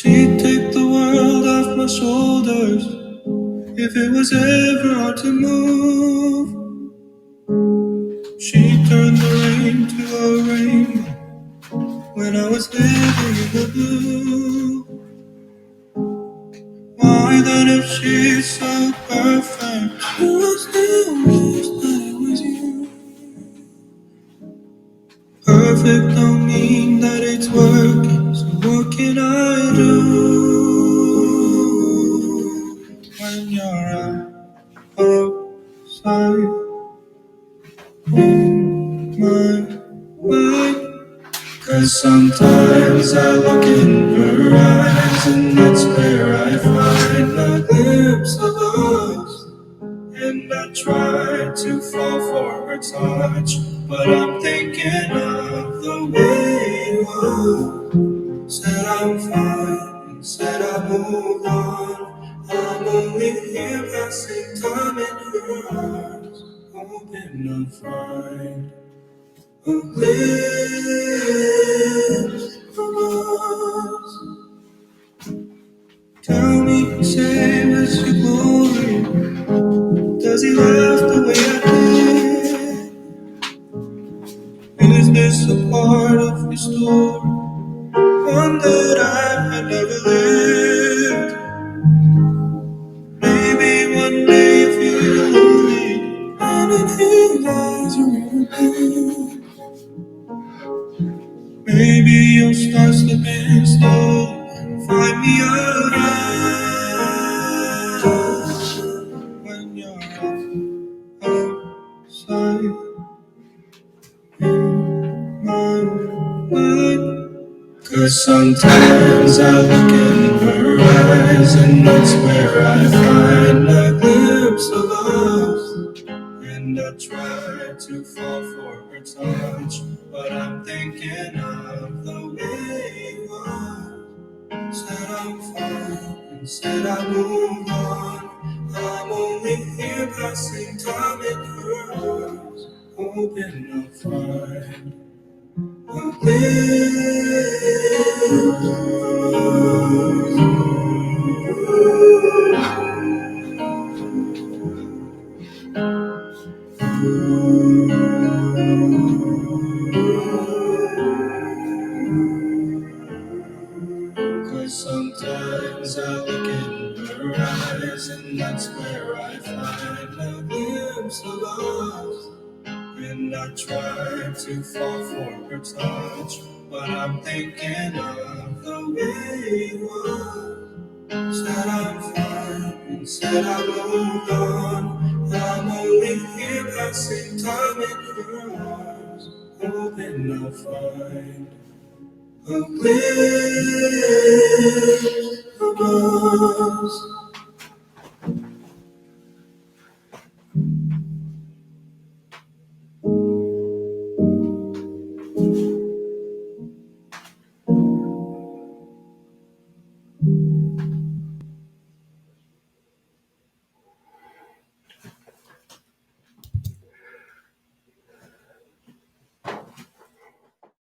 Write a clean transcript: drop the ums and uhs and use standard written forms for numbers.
She'd take the world off my shoulders if it was ever hard to move. She turned the rain to a rainbow when I was living in the blue. Why then, if she's so perfect, do I still wish that it was you? Perfect don't mean that it's working, so what can I do when you're outside in my mind? 'Cause sometimes I look in her eyes and that's where I find a glimpse of us. And I try to fall for her touch, but I'm thinking of the way you are. Said I'm fine, and said I moved on. I'm only here passing time in her arms, hoping I'll find a glimpse of us. Tell me, say, where's your glory? Does he laugh the way I did? Is this a part of your story? One that I had never lived. Maybe one day if you're lonely and in his eyes are real. Maybe you'll start slipping slow and find me around when you're outside in my mind. 'Cause sometimes I look in her eyes and that's where I find a glimpse of us. And I try to fall for her touch, but I'm thinking of the way you are. Said I'm fine and said I moved on. I'm only here passing time in her arms, hoping I'll find a Cause sometimes I look in her eyes and that's where I find a glimpse of us. And I try to fall for her touch, but I'm thinking of the way you are. Said I'm fine and said I moved on. I'm only here passing time in her arms, hoping I'll find a glimpse of us.